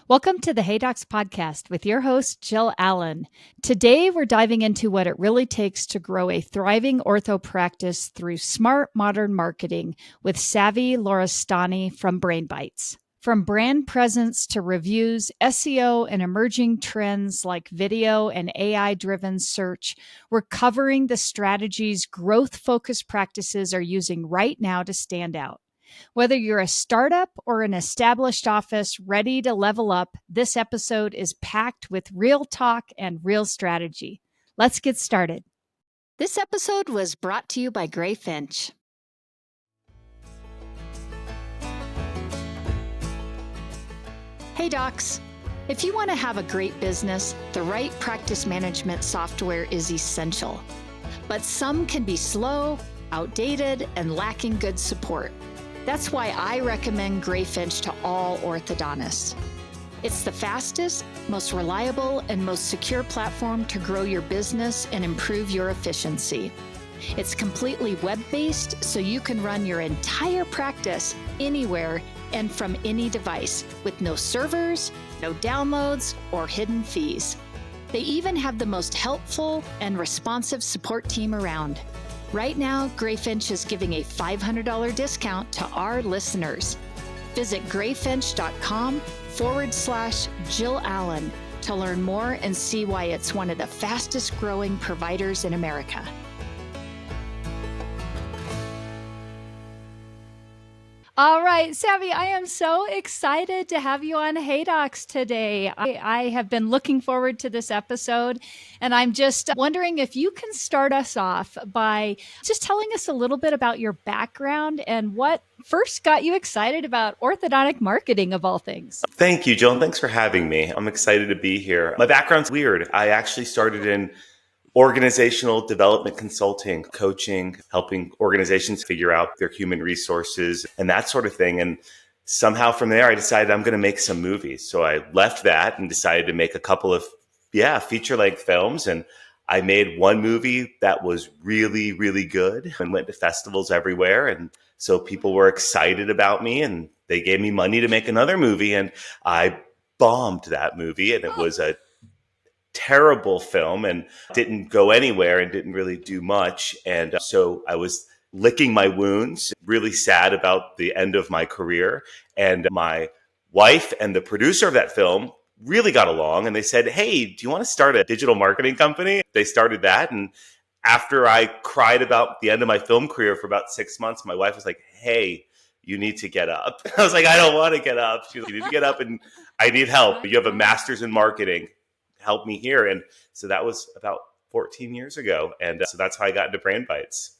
Welcome to the Hey Docs podcast with your host, Jill Allen. Today, we're diving into what it really takes to grow a thriving ortho practice through smart, modern marketing with savvy Laura Stani from Bytes. From brand presence to reviews, SEO, and emerging trends like video and AI-driven search, we're covering the strategies growth-focused practices are using right now to stand out. Whether you're a startup or an established office ready to level up, this episode is packed with real talk and real strategy. Let's get started. This episode was brought to you by Gray Finch. Hey docs, if you want to have a great business, the right practice management software is essential. But some can be slow, outdated, and lacking good support. That's why I recommend Gray Finch to all orthodontists. It's the fastest, most reliable, and most secure platform to grow your business and improve your efficiency. It's completely web-based, so you can run your entire practice anywhere and from any device with no servers, no downloads, or hidden fees. They even have the most helpful and responsive support team around. Right now, Gray Finch is giving a $500 discount to our listeners. Visit grayfinch.com/Jill Allen to learn more and see why it's one of the fastest growing providers in America. All right, Savvy, I am so excited to have you on Hey Docs today. I have been looking forward to this episode, and I'm just wondering if you can start us off by just telling us a little bit about your background and what first got you excited about orthodontic marketing of all things. Thank you, Jill, and thanks for having me. I'm excited to be here. My background's weird. I actually started in organizational development consulting, coaching, helping organizations figure out their human resources and that sort of thing. And somehow from there, I decided I'm going to make some movies. So I left that and decided to make a couple of, feature-length films. And I made one movie that was really, really good and went to festivals everywhere. And so people were excited about me and they gave me money to make another movie. And I bombed that movie, and it was a terrible film and didn't go anywhere and didn't really do much. And so I was licking my wounds, really sad about the end of my career. And my wife and the producer of that film really got along, and they said, "Hey, do you want to start a digital marketing company?" They started that. And after I cried about the end of my film career for about 6 months, my wife was like, "Hey, you need to get up." I was like, "I don't want to get up." She was like, "You need to get up, and I need help. You have a master's in marketing. Help me here." And so that was about 14 years ago. And so that's how I got into Bytes.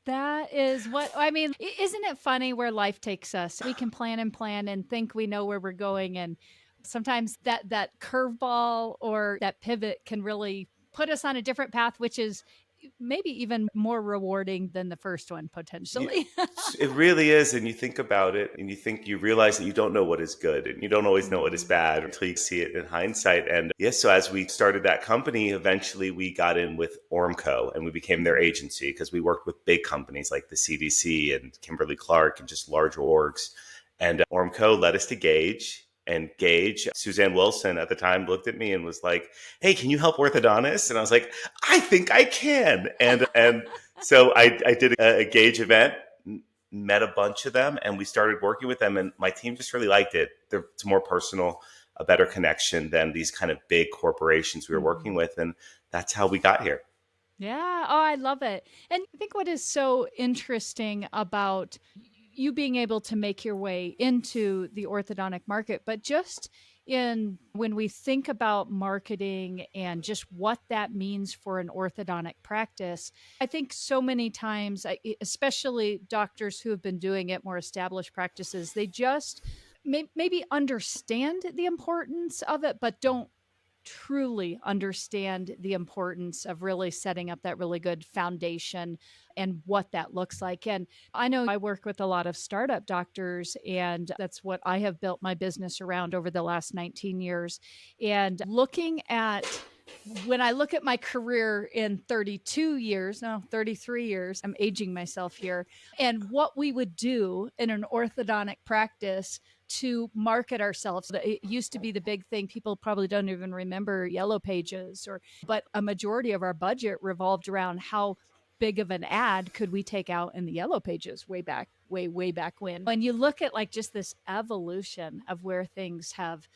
That is what I mean. Isn't it funny where life takes us? We can plan and think we know where we're going. And sometimes that curveball or that pivot can really put us on a different path, which is maybe even more rewarding than the first one potentially. It really is. And you think about it and you realize that you don't know what is good and you don't always know what is bad until you see it in hindsight. And yes, so as we started that company, eventually we got in with Ormco and we became their agency because we worked with big companies like the CDC and Kimberly-Clark and just large orgs. And Ormco led us to Gage. And Gage, Suzanne Wilson at the time, looked at me and was like, "Hey, can you help orthodontists?" And I was like, "I think I can." And so I did a Gage event, met a bunch of them, and we started working with them. And my team just really liked it. It's more personal, a better connection than these kind of big corporations we were working with. And that's how we got here. Yeah. Oh, I love it. And I think what is so interesting about you being able to make your way into the orthodontic market, but just when we think about marketing and just what that means for an orthodontic practice, I think so many times, especially doctors who have been doing it, more established practices, they just maybe understand the importance of it, but don't truly understand the importance of really setting up that really good foundation and what that looks like. And I know I work with a lot of startup doctors, and that's what I have built my business around over the last 19 years. And looking at when I look at my career in 33 years, I'm aging myself here, and what we would do in an orthodontic practice to market ourselves. It used to be the big thing. People probably don't even remember Yellow Pages, but a majority of our budget revolved around how big of an ad could we take out in the Yellow Pages way back when. When you look at like just this evolution of where things have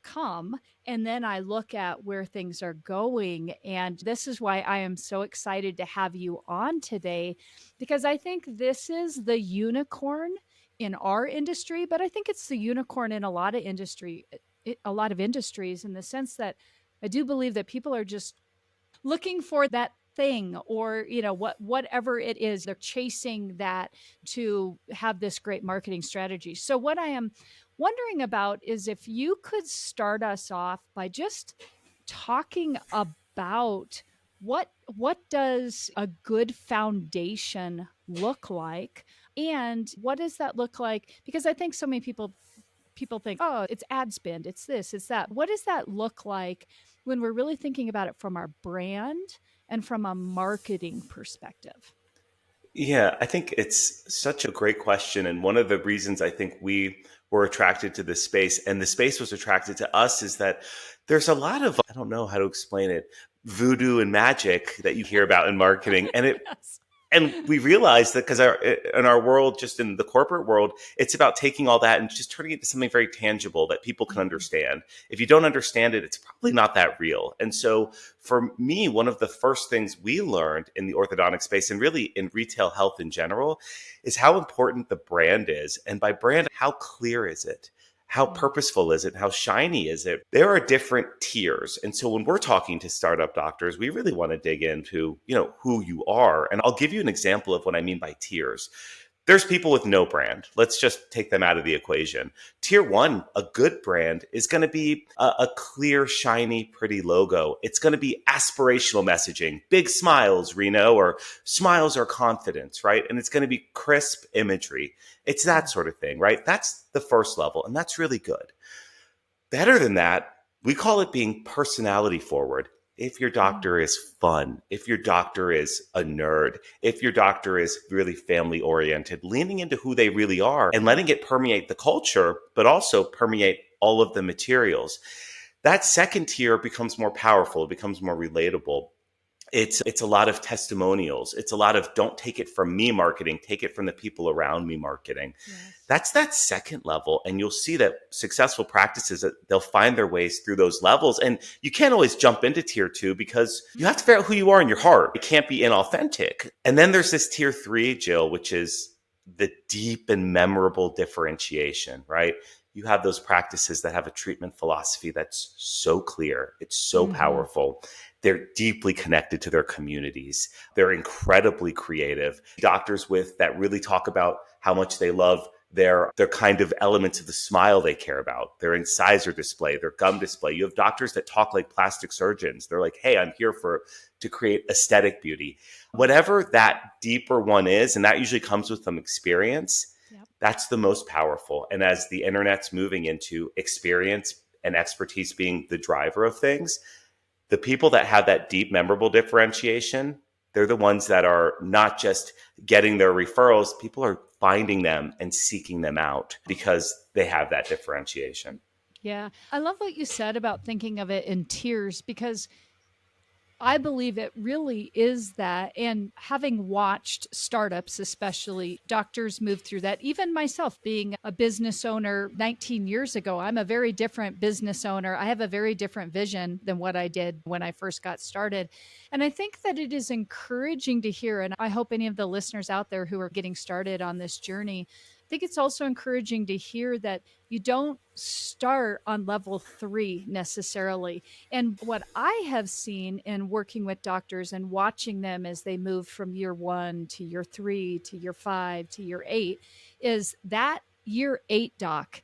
come, and then I look at where things are going, and this is why I am so excited to have you on today, because I think this is the unicorn in our industry, but I think it's the unicorn in a lot of a lot of industries, in the sense that I do believe that people are just looking for that thing, or whatever it is, they're chasing that to have this great marketing strategy. So what I am wondering about is if you could start us off by just talking about what does a good foundation look like, and what does that look like, because I think so many people think, oh, it's ad spend, it's this, it's that. What does that look like when we're really thinking about it from our brand and from a marketing perspective? Yeah, I think it's such a great question. And one of the reasons I think we were attracted to this space and the space was attracted to us is that there's a lot of, I don't know how to explain it, voodoo and magic that you hear about in marketing. Yes. And we realized that because in our world, just in the corporate world, it's about taking all that and just turning it into something very tangible that people can Mhm. understand. If you don't understand it, it's probably not that real. And so for me, one of the first things we learned in the orthodontic space and really in retail health in general is how important the brand is. And by brand, how clear is it? How Yeah. purposeful is it? How shiny is it? There are different tiers. And so when we're talking to startup doctors, we really want to dig into, who you are. And I'll give you an example of what I mean by tiers. There's people with no brand. Let's just take them out of the equation. Tier one, a good brand is going to be a clear, shiny, pretty logo. It's going to be aspirational messaging, big smiles, Reno, or smiles are confidence, right? And it's going to be crisp imagery. It's that sort of thing, right? That's the first level, and that's really good. Better than that, we call it being personality forward. If your Mm. doctor is fun, if your doctor is a nerd, if your doctor is really family oriented, leaning into who they really are and letting it permeate the culture, but also permeate all of the materials. That second tier becomes more powerful, it becomes more relatable. It's a lot of testimonials. It's a lot of don't take it from me marketing, take it from the people around me marketing. Yes. That's that second level. And you'll see that successful practices that they'll find their ways through those levels. And you can't always jump into tier two because you have to figure out who you are in your heart. It can't be inauthentic. And then there's this tier three, Jill, which is the deep and memorable differentiation, right? You have those practices that have a treatment philosophy that's so clear, it's so Mhm. powerful. They're deeply connected to their communities. They're incredibly creative. Doctors with that really talk about how much they love their kind of elements of the smile they care about, their incisor display, their gum display. You have doctors that talk like plastic surgeons. They're like, hey, I'm here to create aesthetic beauty. Whatever that deeper one is, and that usually comes with some experience, Yep. that's the most powerful. And as the internet's moving into experience and expertise being the driver of things, the people that have that deep, memorable differentiation, they're the ones that are not just getting their referrals, people are finding them and seeking them out because they have that differentiation. Yeah. I love what you said about thinking of it in tiers, because I believe it really is that. And having watched startups, especially doctors move through that, even myself being a business owner 19 years ago, I'm a very different business owner. I have a very different vision than what I did when I first got started. And I think that it is encouraging to hear, and I hope any of the listeners out there who are getting started on this journey, I think it's also encouraging to hear that you don't start on level three necessarily. And what I have seen in working with doctors and watching them as they move from year one to year three to year five to year eight is that year eight doc,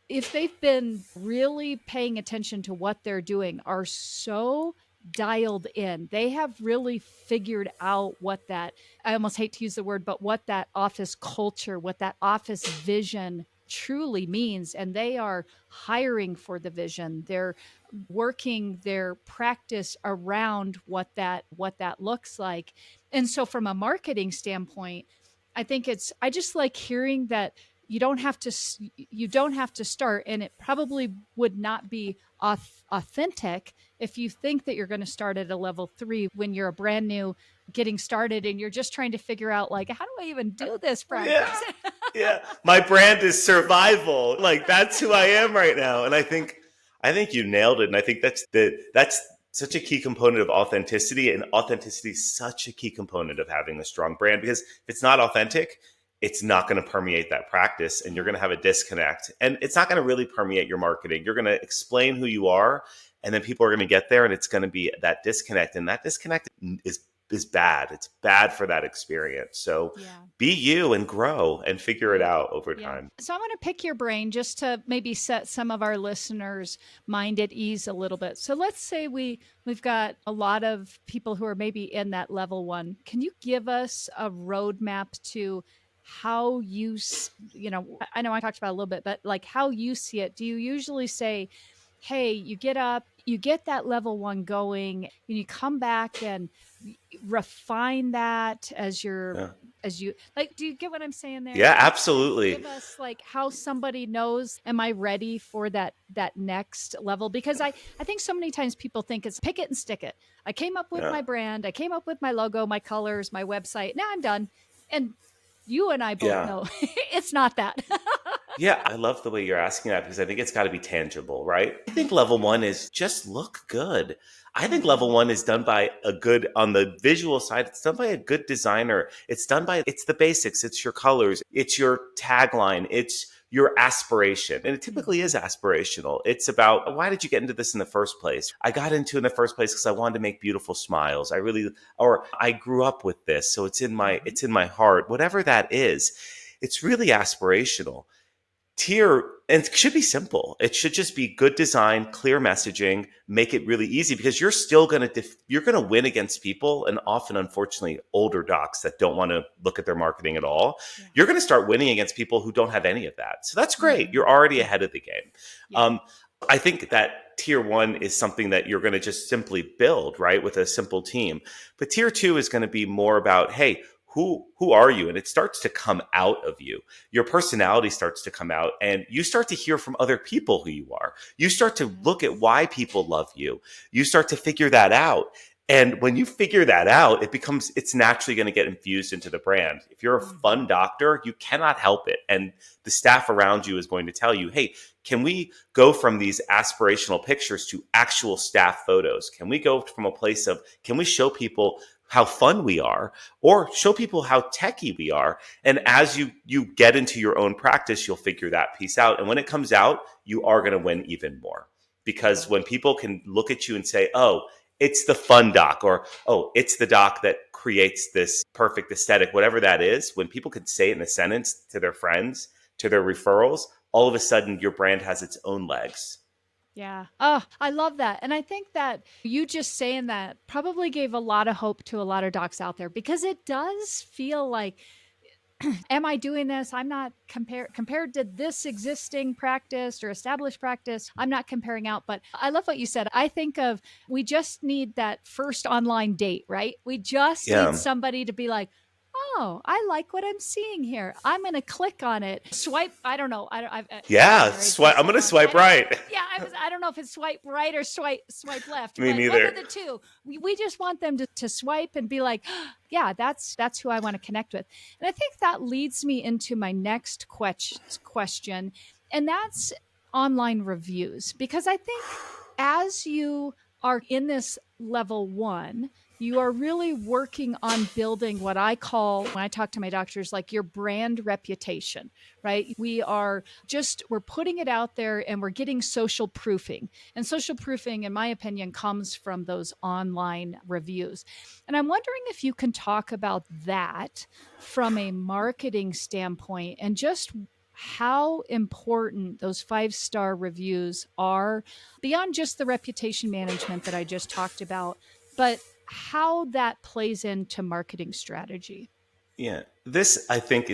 if they've been really paying attention to what they're doing, are so dialed in. They have really figured out what that, I almost hate to use the word, but what that office culture, what that office vision truly means. And they are hiring for the vision. They're working their practice around what that looks like. And so from a marketing standpoint, I think I just like hearing that you don't have to start, and it probably would not be authentic if you think that you're going to start at a level 3 when you're a brand new getting started and you're just trying to figure out, like, how do I even do this Yeah. practice? Yeah. My brand is survival. Like that's who I am right now. And I think you nailed it. And I think that's such a key component of authenticity. And authenticity is such a key component of having a strong brand, because if it's not authentic, it's not going to permeate that practice, and you're going to have a disconnect. And it's not going to really permeate your marketing. You're going to explain who you are, and then people are going to get there, and it's going to be that disconnect. And that disconnect is bad. It's bad for that experience. So Yeah. be you and grow and figure it out over Yeah. time. So I want to pick your brain just to maybe set some of our listeners' mind at ease a little bit. So let's say we've got a lot of people who are maybe in that level 1. Can you give us a roadmap to how I know I talked about it a little bit, but like how you see it? Do you usually say, hey, you get up, you get that level 1 going, and you come back and refine that as Yeah. you like, do you get what I'm saying there? Yeah, And absolutely. give us like how somebody knows, am I ready for that next level? Because I think so many times people think it's pick it and stick it. I came up with Yeah. my brand, I came up with my logo, my colors, my website, now I'm done. And you and I both Yeah. know it's not that. Yeah, I love the way you're asking that, because I think it's got to be tangible, right? I think level 1 is just look good. I think level 1 is done by on the visual side, it's done by a good designer. It's the basics. It's your colors. It's your tagline. It's your aspiration. And it typically is aspirational. It's about, why did you get into this in the first place? I got into it in the first place because I wanted to make beautiful smiles. Or I grew up with this. So it's in my heart. Whatever that is, it's really aspirational. And it should be simple. It should just be good design, clear messaging, make it really easy, because you're still going to you're going to win against people, and often, unfortunately, older docs that don't want to look at their marketing at all. Yeah. You're going to start winning against people who don't have any of that. So that's great. You're already ahead of the game. Yeah. I think that tier 1 is something that you're going to just simply build, right, with a simple team. But tier 2 is going to be more about, hey, who are you? And it starts to come out of you. Your personality starts to come out, and you start to hear from other people who you are. You start to look at why people love you. You start to figure that out. And when you figure that out, it's naturally going to get infused into the brand. If you're a fun doctor, you cannot help it. And the staff around you is going to tell you, hey, can we go from these aspirational pictures to actual staff photos? Can we go from a place of, can we show people how fun we are, or show people how techie we are? And as you get into your own practice, you'll figure that piece out. And when it comes out, you are going to win even more, because when people can look at you and say, oh, it's the fun doc, or, oh, it's the doc that creates this perfect aesthetic, whatever that is, when people can say it in a sentence to their friends, to their referrals, all of a sudden your brand has its own legs. Yeah. Oh, I love that. And I think that you just saying that probably gave a lot of hope to a lot of docs out there, because it does feel like, am I doing this? I'm not compared to this existing practice or established practice. I'm not comparing out, but I love what you said. I think of, we just need that first online date, right? We just Yeah. need somebody to be like, oh, I like what I'm seeing here. I'm going to click on it. Swipe. I don't know. Yeah. I'm going to swipe right. Yeah. I don't know if it's swipe right or swipe left. Me but neither. One of the two. We just want them to swipe and be like, oh, yeah, that's who I want to connect with. And I think that leads me into my next question. And that's online reviews. Because I think as you are in this level 1, you are really working on building what I call, when I talk to my doctors, like your brand reputation, right? We're putting it out there, and we're getting social proofing. And social proofing, in my opinion, comes from those online reviews. And I'm wondering if you can talk about that from a marketing standpoint, and just how important those 5-star reviews are, beyond just the reputation management that I just talked about, but how that plays into marketing strategy. Yeah. This, I think,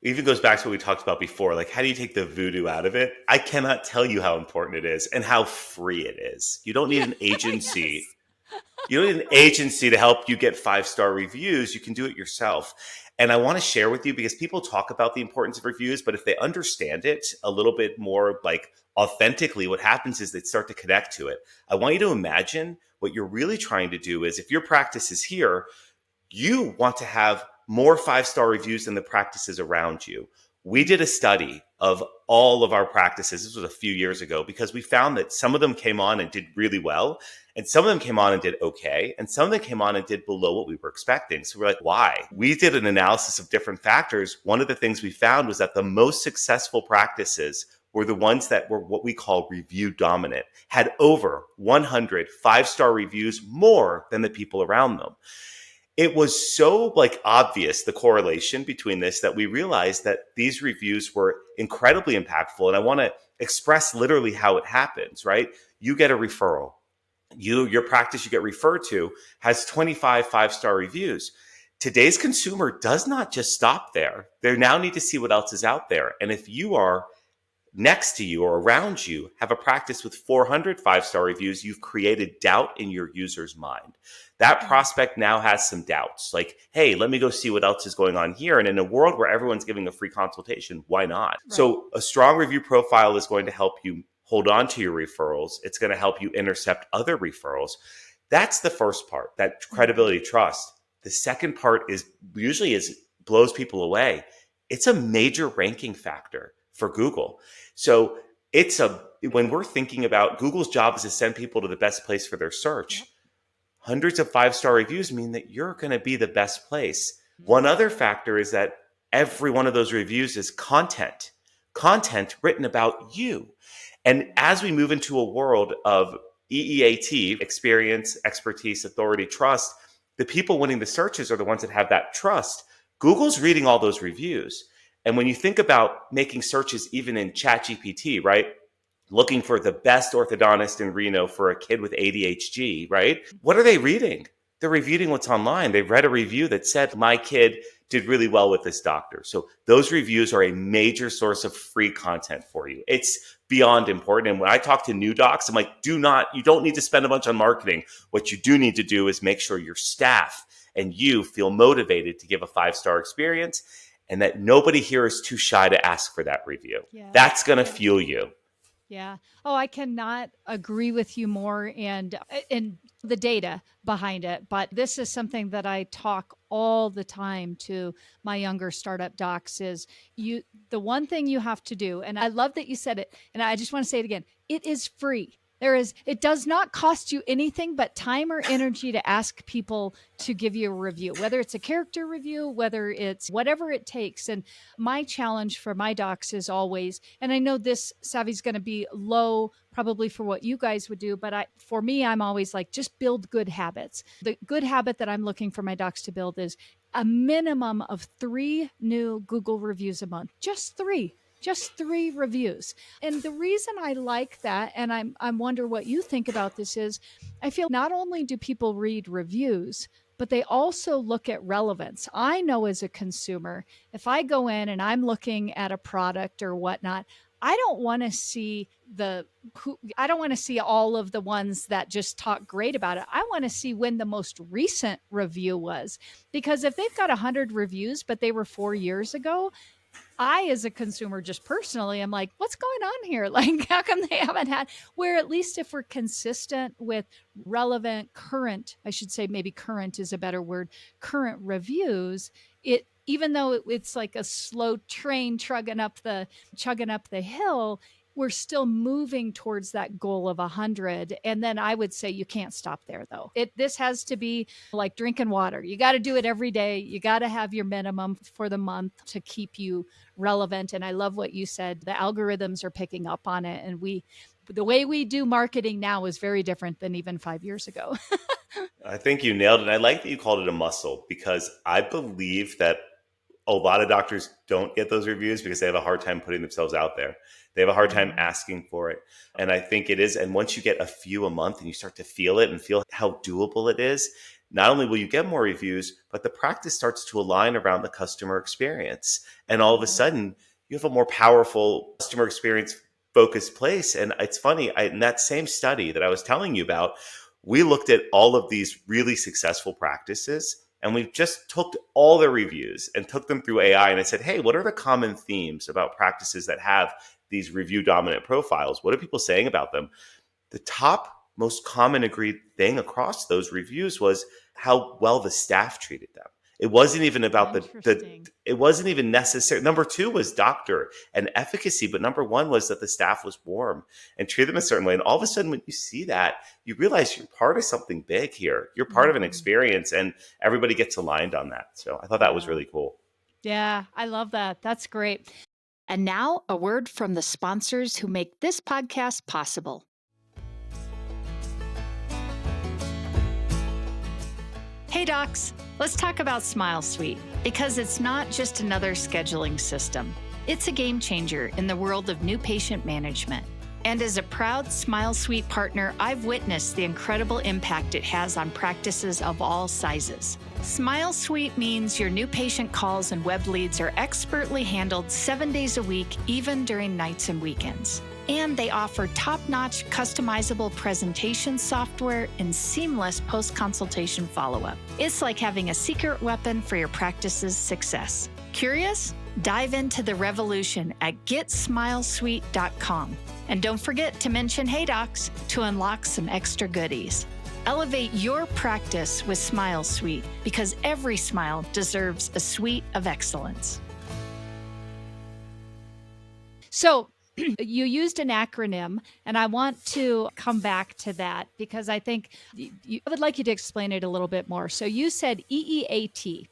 even goes back to what we talked about before. Like, how do you take the voodoo out of it? I cannot tell you how important it is and how free it is. You don't need an agency. Yes. You don't need an agency to help you get 5-star reviews. You can do it yourself. And I want to share with you because people talk about the importance of reviews, but if they understand it a little bit more like authentically, what happens is they start to connect to it. I want you to imagine what you're really trying to do is if your practice is here, you want to have more 5-star reviews than the practices around you. We did a study of all of our practices. This was a few years ago because we found that some of them came on and did really well, and some of them came on and did okay, and some of them came on and did below what we were expecting. So we're like, why? We did an analysis of different factors. One of the things we found was that the most successful practices were the ones that were what we call review dominant, had over 100 5-star reviews more than the people around them. It was so like obvious the correlation between this that we realized that these reviews were incredibly impactful. And I want to express literally how it happens, right? You get a referral. Your practice you get referred to has 25 5-star reviews. Today's consumer does not just stop there. They now need to see what else is out there. And if you are next to you or around you have a practice with 400 5-star reviews, you've created doubt in your user's mind. That prospect now has some doubts like, hey, let me go see what else is going on here. And in a world where everyone's giving a free consultation, why not? Right. So a strong review profile is going to help you hold on to your referrals. It's going to help you intercept other referrals. That's the first part, that credibility, trust. The second part is usually blows people away. It's a major ranking factor for Google. So when we're thinking about Google's job is to send people to the best place for their search. Yep. Hundreds of 5-star reviews mean that you're going to be the best place. One other factor is that every one of those reviews is content written about you. And as we move into a world of EEAT, experience, expertise, authority, trust, the people winning the searches are the ones that have that trust. Google's reading all those reviews. And when you think about making searches even in ChatGPT, right? Looking for the best orthodontist in Reno for a kid with ADHD, right? What are they reading? They're reviewing what's online. They read a review that said, my kid did really well with this doctor. So those reviews are a major source of free content for you. It's beyond important. And when I talk to new docs, I'm like, you don't need to spend a bunch on marketing. What you do need to do is make sure your staff and you feel motivated to give a 5-star experience and that nobody here is too shy to ask for that review. Yeah. That's going to fuel you. Yeah. Oh, I cannot agree with you more and the data behind it. But this is something that I talk all the time to my younger startup docs is the one thing you have to do, and I love that you said it, and I just want to say it again, it is free. It does not cost you anything but time or energy to ask people to give you a review, whether it's a character review, whether it's whatever it takes. And my challenge for my docs is always, and I know this Savvy's going to be low probably for what you guys would do, but for me, I'm always like, just build good habits. The good habit that I'm looking for my docs to build is a minimum of 3 new Google reviews a month, just 3 reviews. And the reason I like that, and I wonder what you think about this is, I feel not only do people read reviews, but they also look at relevance. I know as a consumer, if I go in and I'm looking at a product or whatnot, I don't want to see all of the ones that just talk great about it. I want to see when the most recent review was, because if they've got 100 reviews, but they were 4 years ago, I, as a consumer, just personally, I'm like, what's going on here? Like, how come they haven't had, where at least if we're consistent with relevant, current, I should say maybe current is a better word, current reviews, even though it's like a slow train chugging up the hill, we're still moving towards that goal of 100. And then I would say you can't stop there, though. This has to be like drinking water. You got to do it every day. You got to have your minimum for the month to keep you relevant. And I love what you said. The algorithms are picking up on it. And the way we do marketing now is very different than even 5 years ago. I think you nailed it. I like that you called it a muscle, because I believe that a lot of doctors don't get those reviews because they have a hard time putting themselves out there. They have a hard time asking for it. And I think it is. And once you get a few a month and you start to feel it and feel how doable it is, not only will you get more reviews, but the practice starts to align around the customer experience. And all of a sudden, you have a more powerful customer experience focused place. And it's funny, in that same study that I was telling you about, we looked at all of these really successful practices And we just took all their reviews and took them through AI. And I said, hey, what are the common themes about practices that have these review dominant profiles? What are people saying about them? The top most common agreed thing across those reviews was how well the staff treated them. It wasn't even about the Interesting. it wasn't even necessary. Number two was doctor and efficacy, but number one was that the staff was warm and treated them a certain way. And all of a sudden, when you see that, you realize you're part of something big here. You're part of an Mhm. experience, and everybody gets aligned on that. So I thought that was Yeah. really cool. Yeah, I love that. That's great. And now, a word from the sponsors who make this podcast possible. Hey docs, let's talk about Smile Suite because it's not just another scheduling system. It's a game changer in the world of new patient management. And as a proud Smile Suite partner, I've witnessed the incredible impact it has on practices of all sizes. Smile Suite means your new patient calls and web leads are expertly handled 7 days a week, even during nights and weekends. And they offer top-notch customizable presentation software and seamless post-consultation follow-up. It's like having a secret weapon for your practice's success. Curious? Dive into the revolution at GetSmileSuite.com. And don't forget to mention Hey Docs to unlock some extra goodies. Elevate your practice with Smile Suite because every smile deserves a suite of excellence. So, you used an acronym, and I want to come back to that because I think I would like you to explain it a little bit more. So, you said EEAT,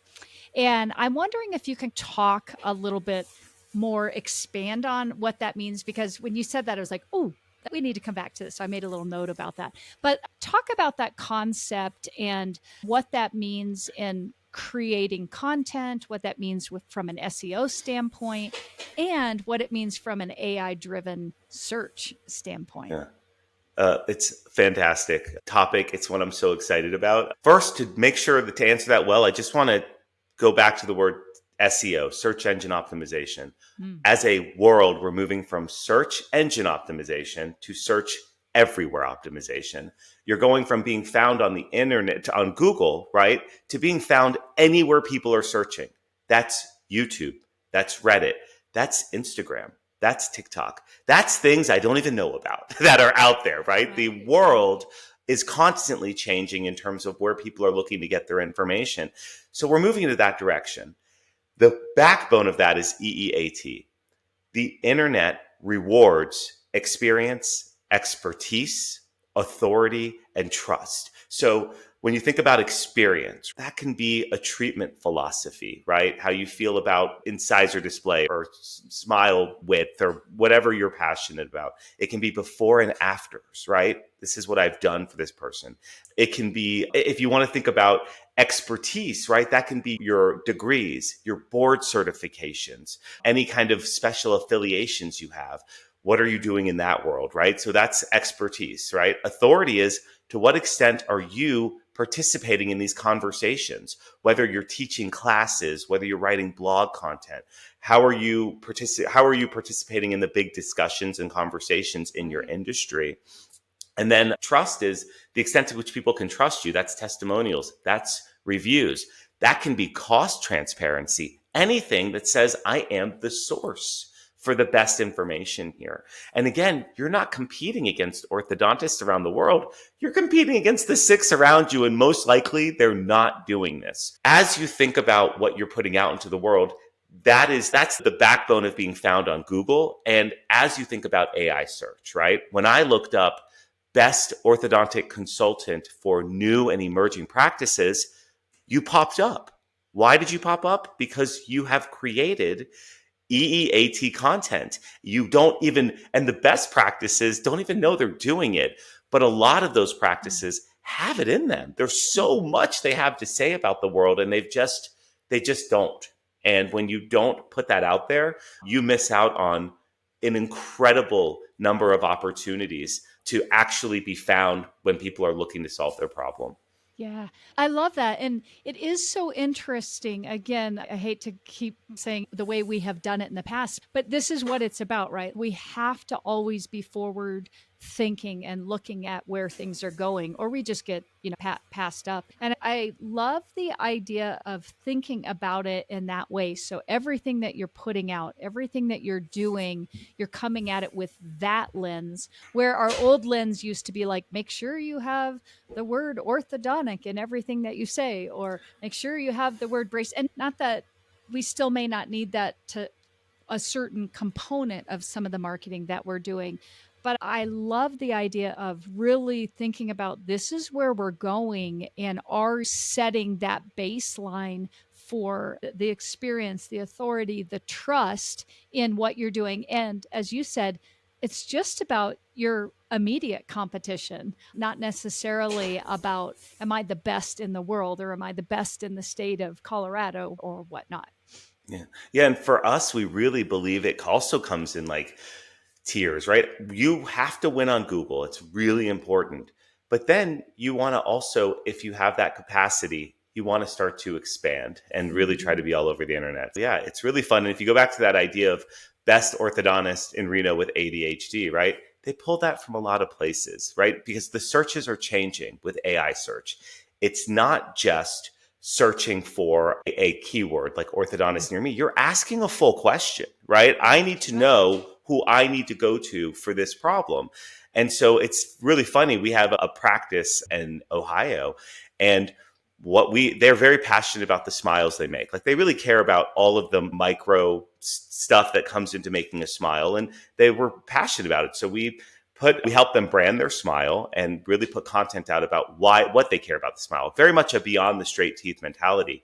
and I'm wondering if you can talk a little bit more, expand on what that means, because when you said that, I was like, oh, we need to come back to this. So I made a little note about that. But talk about that concept and what that means in creating content, what that means from an SEO standpoint, and what it means from an AI driven search standpoint. Yeah. It's a fantastic topic. It's one I'm so excited about. First, to make sure that to answer that well, I just want to go back to the word SEO, search engine optimization. As a world, we're moving from search engine optimization to search everywhere optimization. You're going from being found on the internet, on Google, right, to being found anywhere people are searching. That's YouTube. That's Reddit. That's Instagram. That's TikTok. That's things I don't even know about that are out there, right? The world is constantly changing in terms of where people are looking to get their information. So we're moving into that direction. The backbone of that is EEAT. The internet rewards experience, expertise, authority, and trust. So when you think about experience, that can be a treatment philosophy, right? How you feel about incisor display or smile width or whatever you're passionate about. It can be before and afters, right? This is what I've done for this person. It can be, if you want to think about expertise, right? That can be your degrees, your board certifications, any kind of special affiliations you have. What are you doing in that world, right? So that's expertise, right? Authority is, to what extent are you participating in these conversations? Whether you're teaching classes, whether you're writing blog content, how are you participating in the big discussions and conversations in your industry? And then trust is the extent to which people can trust you. That's testimonials. That's reviews. That can be cost transparency. Anything that says I am the source for the best information here. And again, you're not competing against orthodontists around the world. You're competing against the 6 around you, and most likely they're not doing this. As you think about what you're putting out into the world, that's the backbone of being found on Google. And as you think about AI search, right? When I looked up best orthodontic consultant for new and emerging practices, you popped up. Why did you pop up? Because you have created EEAT content. You don't even, and the best practices don't even know they're doing it. But a lot of those practices have it in them. There's so much they have to say about the world, and they just don't. And when you don't put that out there, you miss out on an incredible number of opportunities to actually be found when people are looking to solve their problem. Yeah, I love that. And it is so interesting. Again, I hate to keep saying the way we have done it in the past, but this is what it's about, right? We have to always be forward thinking and looking at where things are going, or we just get, passed up. And I love the idea of thinking about it in that way. So everything that you're putting out, everything that you're doing, you're coming at it with that lens, where our old lens used to be like, make sure you have the word orthodontic in everything that you say, or make sure you have the word brace. And not that we still may not need that to a certain component of some of the marketing that we're doing. But I love the idea of really thinking about this is where we're going and are setting that baseline for the experience, the authority, the trust in what you're doing. And as you said, it's just about your immediate competition, not necessarily about, am I the best in the world or am I the best in the state of Colorado or whatnot? Yeah. Yeah. And for us, we really believe it also comes in like tiers, right? You have to win on Google. It's really important. But then you want to also, if you have that capacity, you want to start to expand and really try to be all over the internet. Yeah, it's really fun. And if you go back to that idea of best orthodontist in Reno with ADHD, right? They pulled that from a lot of places, right? Because the searches are changing with AI search. It's not just searching for a keyword like orthodontist near me. You're asking a full question, right? I need to know who I need to go to for this problem. And so it's really funny. We have a practice in Ohio, and they're very passionate about the smiles they make. Like they really care about all of the micro stuff that comes into making a smile, and they were passionate about it. So we help them brand their smile and really put content out about what they care about the smile. Very much a beyond the straight teeth mentality.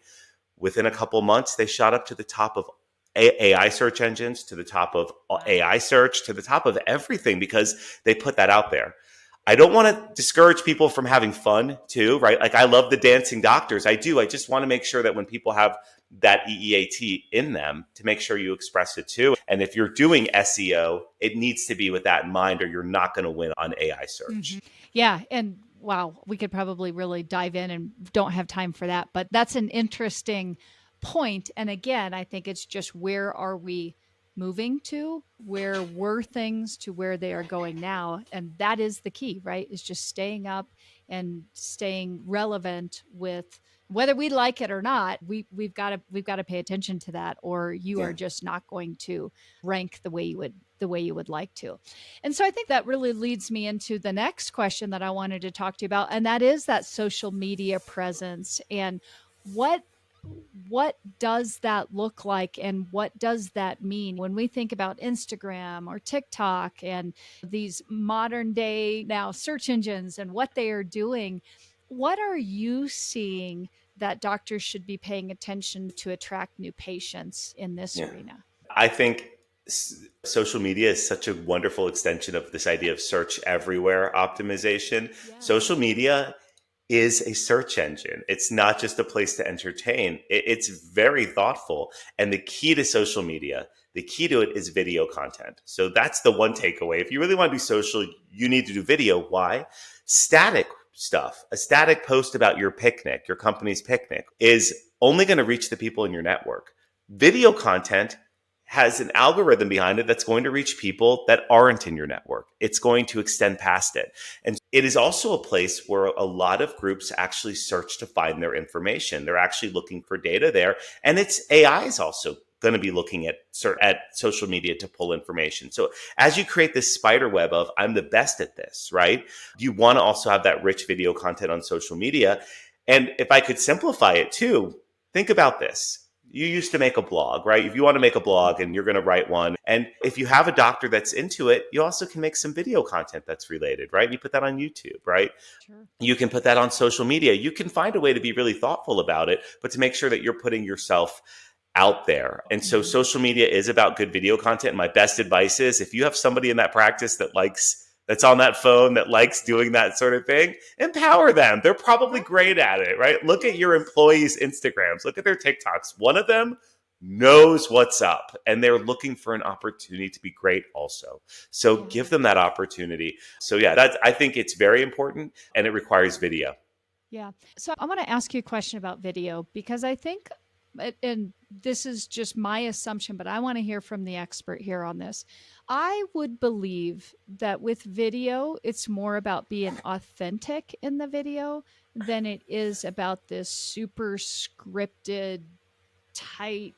Within a couple months, they shot up to the top of AI search engines, to the top of AI search, to the top of everything because they put that out there. I don't want to discourage people from having fun too, right? Like I love the dancing doctors. I do. I just want to make sure that when people have that EEAT in them, to make sure you express it too. And if you're doing SEO, it needs to be with that in mind, or you're not going to win on AI search. Yeah. And wow, we could probably really dive in and don't have time for that. But that's an interesting point. And again, I think it's just where are we moving to? Where were things to where they are going now? And that is the key, right? Is just staying up and staying relevant with whether we like it or not. We've got to pay attention to that, or you are just not going to rank the way you would like to. And so I think that really leads me into the next question that I wanted to talk to you about, and that is that social media presence and what does that look like and what does that mean when we think about Instagram or TikTok and these modern day now search engines and what they are doing? What are you seeing that doctors should be paying attention to attract new patients in this arena? I think social media is such a wonderful extension of this idea of search everywhere optimization. Social media is a search engine. It's not just a place to entertain. It's very thoughtful. And the key to social media, the key to it is video content. So that's the one takeaway. If you really want to do social, you need to do video. Why? Static stuff, a static post about your picnic, your company's picnic, is only going to reach the people in your network. Video content has an algorithm behind it that's going to reach people that aren't in your network. It's going to extend past it. And it is also a place where a lot of groups actually search to find their information. They're actually looking for data there. And AI is also going to be looking at social media to pull information. So as you create this spider web of I'm the best at this, right? You want to also have that rich video content on social media. And if I could simplify it too, think about this. You used to make a blog, right? If you want to make a blog and you're going to write one, and if you have a doctor that's into it, you also can make some video content that's related, right? You put that on YouTube, right? Sure. You can put that on social media. You can find a way to be really thoughtful about it, but to make sure that you're putting yourself out there. And so social media is about good video content. And my best advice is if you have somebody in that practice that's on that phone that likes doing that sort of thing, empower them. They're probably great at it, right? Look at your employees' Instagrams, look at their TikToks. One of them knows what's up and they're looking for an opportunity to be great also. So give them that opportunity. So yeah, I think it's very important and it requires video. Yeah. So I want to ask you a question about video because I think and this is just my assumption, but I want to hear from the expert here on this. I would believe that with video, it's more about being authentic in the video than it is about this super scripted, tight.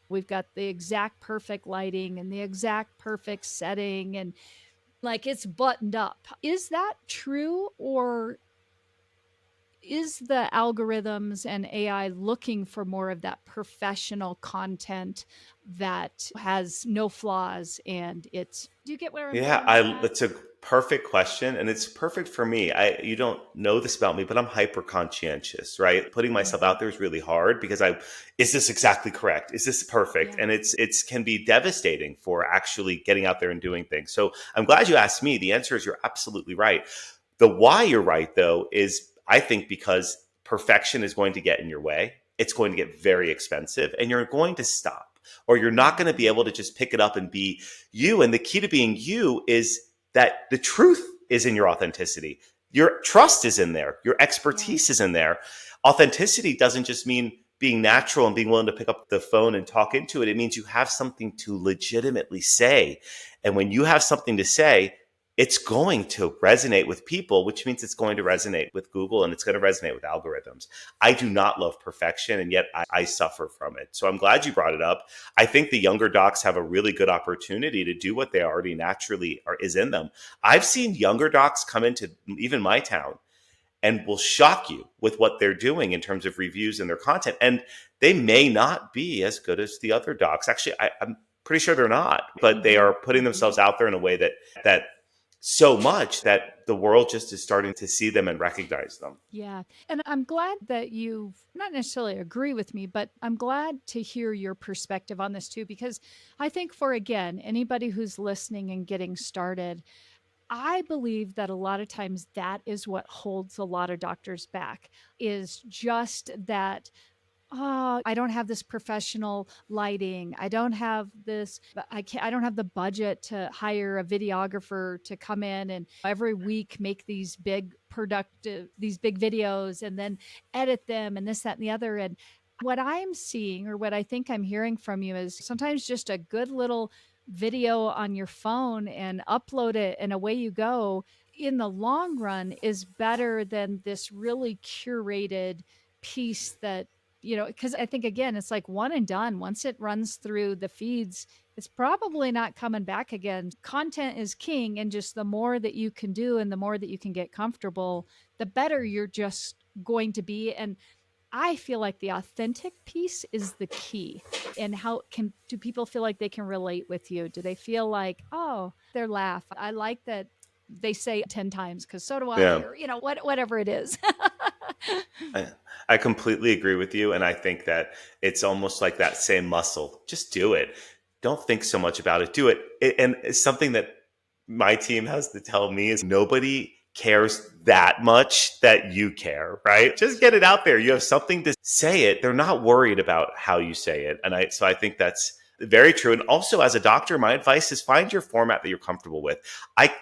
We've got the exact perfect lighting and the exact perfect setting, and like it's buttoned up. Is that true, or is the algorithms and AI looking for more of that professional content that has no flaws and it's, do you get where I'm Yeah, going with that? that's a perfect question, and it's perfect for me. You don't know this about me, but I'm hyper conscientious, right? Putting myself Mhm. out there is really hard because is this exactly correct? Is this perfect? Yeah. And it's can be devastating for actually getting out there and doing things. So I'm glad you asked me. The answer is you're absolutely right. The why you're right though is I think because perfection is going to get in your way. It's going to get very expensive, and you're going to stop, or you're not going to be Mhm. able to just pick it up and be you. And the key to being you is that the truth is in your authenticity. Your trust is in there. Your Yeah. expertise is in there. Authenticity doesn't just mean being natural and being willing to pick up the phone and talk into it. It means you have something to legitimately say. And when you have something to say, it's going to resonate with people, which means it's going to resonate with Google and it's going to resonate with algorithms. I do not love perfection, and yet I suffer from it. So I'm glad you brought it up. I think the younger docs have a really good opportunity to do what they already naturally is in them. I've seen younger docs come into even my town and will shock you with what they're doing in terms of reviews and their content. And they may not be as good as the other docs. Actually, I'm pretty sure they're not, but they Mhm. are putting themselves out there in a way that so much that the world just is starting to see them and recognize them. Yeah. And I'm glad that you not necessarily agree with me, but I'm glad to hear your perspective on this too, because I think for, again, anybody who's listening and getting started, I believe that a lot of times that is what holds a lot of doctors back, is just that, oh, I don't have this professional lighting. I don't have this, I don't have the budget to hire a videographer to come in and every week make these big productive, these big videos and then edit them and this, that, and the other. And what I'm seeing, or what I think I'm hearing from you, is sometimes just a good little video on your phone and upload it and away you go, in the long run is better than this really curated piece that, because I think, again, it's like one and done. Once it runs through the feeds, it's probably not coming back again. Content is king, and just the more that you can do and the more that you can get comfortable, the better you're just going to be. And I feel like the authentic piece is the key. And how can do people feel like they can relate with you? Do they feel like, oh, their laugh? I like that they say 10 times because so do I, Yeah. or whatever it is. I, I completely agree with you. And I think that it's almost like that same muscle. Just do it. Don't think so much about it. Do it. And it's something that my team has to tell me is nobody cares that much that you care, right? Just get it out there. You have something to say it. They're not worried about how you say it. So I think that's very true. And also as a doctor, my advice is find your format that you're comfortable with.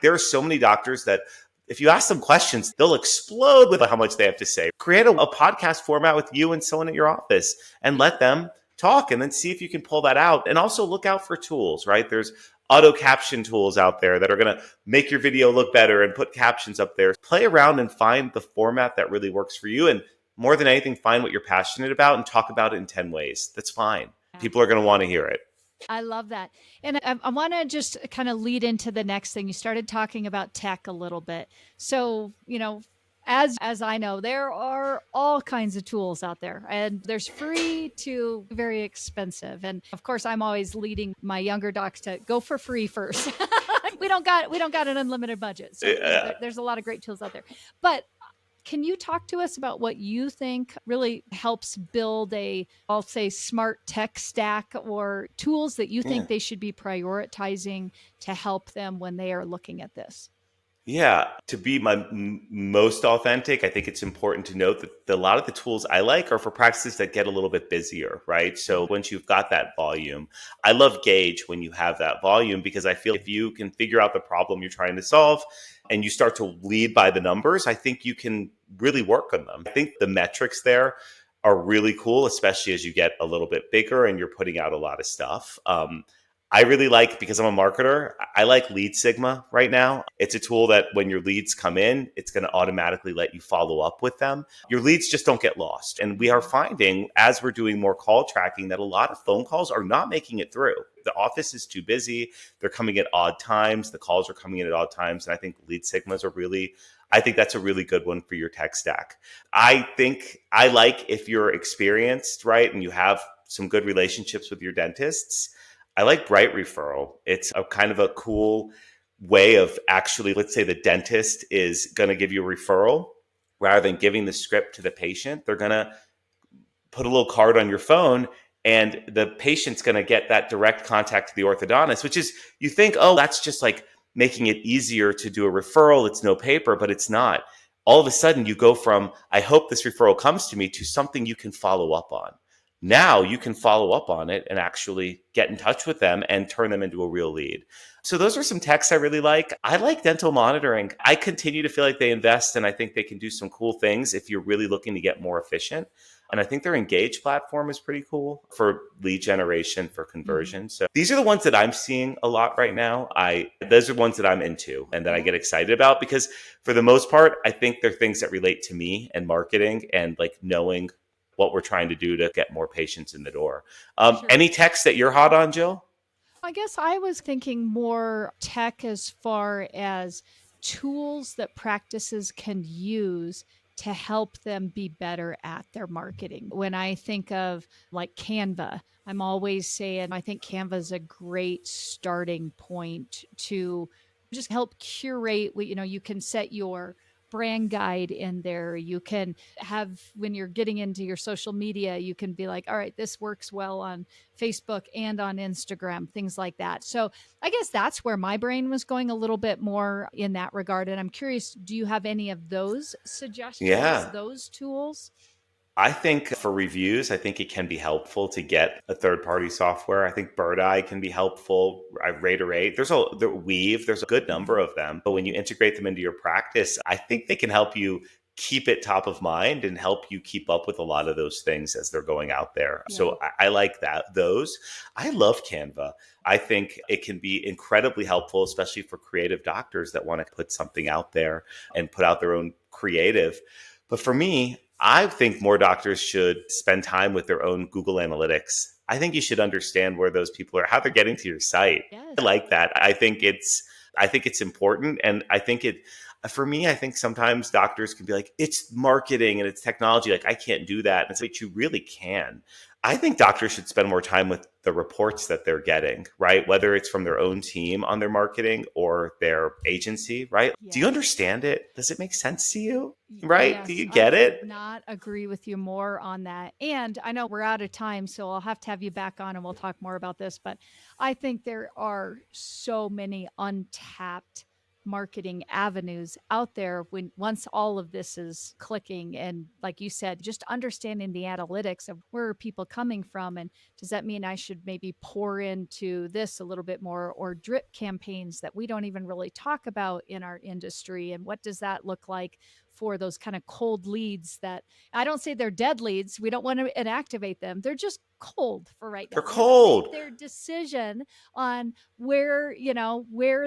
There are so many doctors that if you ask them questions, they'll explode with how much they have to say. Create a podcast format with you and someone at your office and let them talk, and then see if you can pull that out. And also look out for tools, right? There's auto caption tools out there that are going to make your video look better and put captions up there. Play around and find the format that really works for you. And more than anything, find what you're passionate about and talk about it in 10 ways. That's fine. Yeah. People are going to want to hear it. I love that. And I want to just kind of lead into the next thing. You started talking about tech a little bit. So, as I know, there are all kinds of tools out there, and there's free to very expensive. And of course, I'm always leading my younger docs to go for free first. We don't got an unlimited budget. So, Uh, there's a lot of great tools out there. But can you talk to us about what you think really helps build I'll say, smart tech stack, or tools that you yeah. think they should be prioritizing to help them when they are looking at this? Yeah, to be my most authentic, I think it's important to note that a lot of the tools I like are for practices that get a little bit busier, right? So once you've got that volume, I love Gauge when you have that volume, because I feel if you can figure out the problem you're trying to solve and you start to lead by the numbers, I think you can really work on them. I think the metrics there, are really cool, especially as you get a little bit bigger and you're putting out a lot of stuff. I really like, because I'm a marketer, I like Lead Sigma right now. It's a tool that when your leads come in, it's going to automatically let you follow up with them. Your leads just don't get lost. And we are finding, as we're doing more call tracking, that a lot of phone calls are not making it through. The office is too busy. They're coming at odd times. The calls are coming in at odd times. And I think Lead Sigmas are really, I think that's a really good one for your tech stack. I think I like, if you're experienced, right, and you have some good relationships with your dentists, I like Bright Referral. It's a kind of a cool way of actually, let's say the dentist is going to give you a referral rather than giving the script to the patient. They're going to put a little card on your phone, and the patient's going to get that direct contact to the orthodontist, which is, you think, oh, that's just like making it easier to do a referral. It's no paper, but it's not. All of a sudden you go from, I hope this referral comes to me, to something you can follow up on. Now you can follow up on it and actually get in touch with them and turn them into a real lead. So those are some techs I really like. I like dental monitoring. I continue to feel like they invest, and I think they can do some cool things if you're really looking to get more efficient. And I think their Engage platform is pretty cool for lead generation, for conversion. So these are the ones that I'm seeing a lot right now. Those are ones that I'm into and that I get excited about, because for the most part, I think they're things that relate to me and marketing and like knowing what we're trying to do to get more patients in the door. Sure. Any techs that you're hot on, Jill? I guess I was thinking more tech as far as tools that practices can use to help them be better at their marketing. When I think of like Canva, I'm always saying I think Canva is a great starting point to just help curate. You can set your brand guide in there. You can have, when you're getting into your social media, you can be like, all right, this works well on Facebook and on Instagram, things like that. So I guess that's where my brain was going a little bit more in that regard. And I'm curious, do you have any of those suggestions, Yeah. those tools? I think for reviews, I think it can be helpful to get a third-party software. I think Bird Eye can be helpful. Rate. The Weave. There's a good number of them. But when you integrate them into your practice, I think they can help you keep it top of mind and help you keep up with a lot of those things as they're going out there. Yeah. So I like that. Those. I love Canva. I think it can be incredibly helpful, especially for creative doctors that want to put something out there and put out their own creative. But for me, I think more doctors should spend time with their own Google Analytics. I think you should understand where those people are, how they're getting to your site. Yes. I like that. I think it's important. And I think for me, I think sometimes doctors can be like, it's marketing and it's technology. Like, I can't do that. And it's like, you really can. I think doctors should spend more time with the reports that they're getting, right? Whether it's from their own team on their marketing or their agency, right? Yes. Do you understand it? Does it make sense to you? Right? Yes, Do you get I it? could not agree with you more on that. And I know we're out of time, so I'll have you back on and we'll talk more about this. But I think there are so many untapped marketing avenues out there once all of this is clicking, and like you said, just understanding the analytics of where are people coming from, and does that mean I should maybe pour into this a little bit more, or drip campaigns that we don't even really talk about in our industry, and what does that look like for those kind of cold leads that I don't say they're dead leads. We don't want to inactivate them. They're just cold for right now. They're They haven't cold. made their decision on where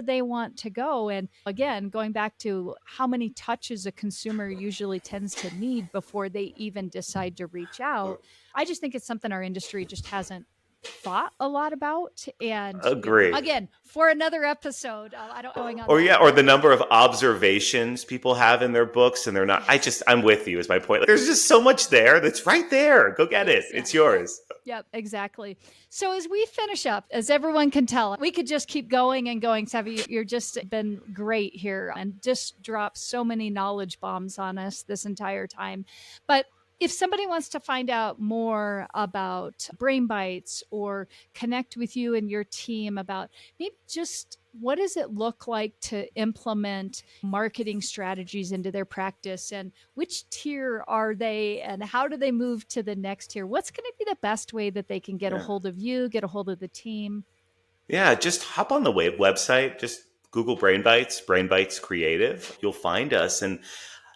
they want to go. And again, going back to how many touches a consumer usually tends to need before they even decide to reach out. I just think it's something our industry just hasn't thought a lot about. And Agree. again, for another episode, I don't going on Or that. or the number of observations people have in their books, and they're not. I'm with you. Is my point. Like, there's just so much there that's right there. Go get it. It's yours. Yep, exactly. So as we finish up, as everyone can tell, we could just keep going and going. Savvy, you're just been great here and just dropped so many knowledge bombs on us this entire time. But if somebody wants to find out more about Brain Bytes or connect with you and your team about maybe just what does it look like to implement marketing strategies into their practice, and which tier are they, and how do they move to the next tier? What's going to be the best way that they can get a hold of you, get a hold of the team? Yeah, just hop on the website. Just Google Brain Bytes Creative. You'll find us. And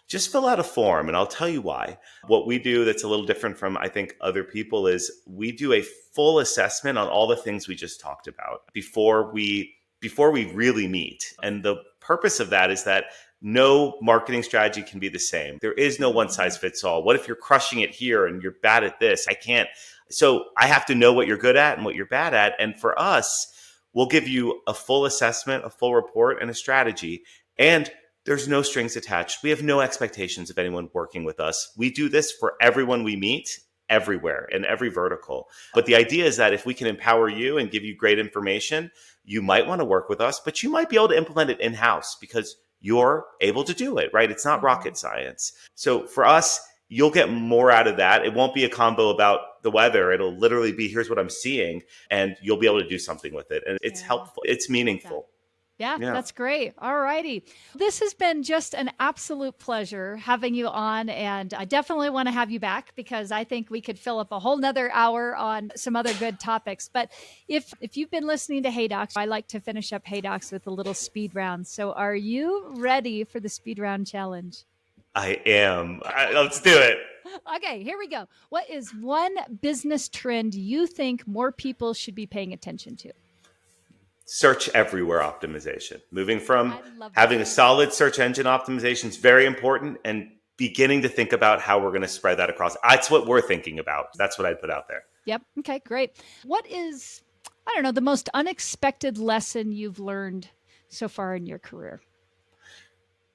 Just fill out a form and I'll tell you why. What we do that's a little different from, I think, other people is we do a full assessment on all the things we just talked about before we really meet. And the purpose of that is that no marketing strategy can be the same. There is no one size fits all. What if you're crushing it here and you're bad at this? I can't. So I have to know what you're good at and what you're bad at. And for us, we'll give you a full assessment, a full report, and a strategy. And there's no strings attached. We have no expectations of anyone working with us. We do this for everyone we meet, everywhere, in every vertical. But the idea is that if we can empower you and give you great information, you might want to work with us, but you might be able to implement it in-house because you're able to do it, right? It's not rocket science. So for us, you'll get more out of that. It won't be a combo about the weather. It'll literally be, here's what I'm seeing, and you'll be able to do something with it. And it's helpful. It's meaningful. Yeah, that's great. All righty. This has been just an absolute pleasure having you on. And I definitely want to have you back because I think we could fill up a whole nother hour on some other good topics. But if you've been listening to Hey Docs, I like to finish up Hey Docs with a little speed round. So are you ready for the speed round challenge? I am. Let's do it. Okay, here we go. What is one business trend you think more people should be paying attention to? Search everywhere optimization. Moving from having a solid search engine optimization is very important and beginning to think about how we're going to spread that across. That's what we're thinking about. That's what I'd put out there. Yep. Okay, great. What is, I don't know, the most unexpected lesson you've learned so far in your career?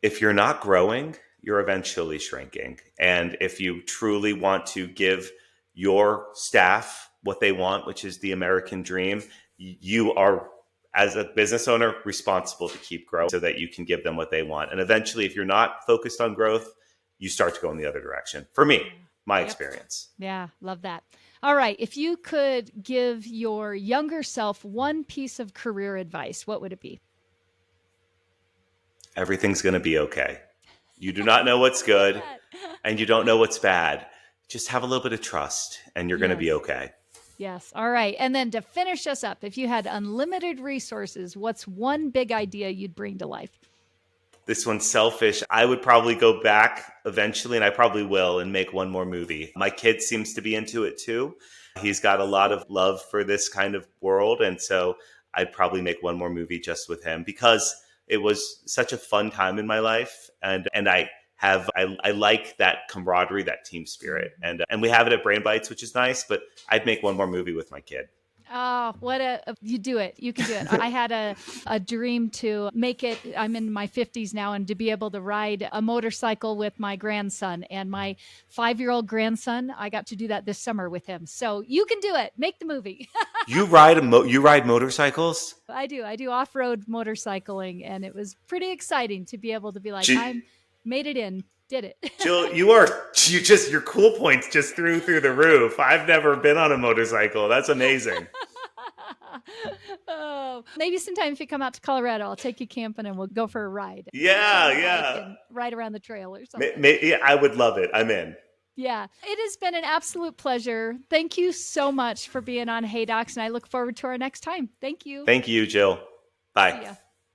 If you're not growing, you're eventually shrinking. And if you truly want to give your staff what they want, which is the American dream, you are, as a business owner, responsible to keep growing so that you can give them what they want. And eventually, if you're not focused on growth, you start to go in the other direction. For me, my experience. Yeah, love that. All right. If you could give your younger self one piece of career advice, what would it be? Everything's going to be okay. You do not know what's good and you don't know what's bad. Just have a little bit of trust and you're going to be okay. Yes. All right. And then to finish us up, if you had unlimited resources, what's one big idea you'd bring to life? This one's selfish. I would probably go back eventually, and I probably will, and make one more movie. My kid seems to be into it too. He's got a lot of love for this kind of world. And so I'd probably make one more movie just with him because it was such a fun time in my life. And I like that camaraderie, that team spirit. And we have it at Brain Bytes, which is nice, but I'd make one more movie with my kid. Oh, you do it. You can do it. I had a dream to make it. I'm in my 50s now, and to be able to ride a motorcycle with my grandson and my 5-year-old grandson. I got to do that this summer with him. So you can do it. Make the movie. You ride motorcycles? I do off-road motorcycling, and it was pretty exciting to be able to be like, I made it in. Did it. Jill, your cool points just through the roof. I've never been on a motorcycle. That's amazing. Oh, maybe sometime if you come out to Colorado, I'll take you camping and we'll go for a ride. Yeah. Ride around the trail or something. Yeah, I would love it. I'm in. Yeah, it has been an absolute pleasure. Thank you so much for being on Hey Docs, and I look forward to our next time. Thank you. Thank you, Jill. Bye.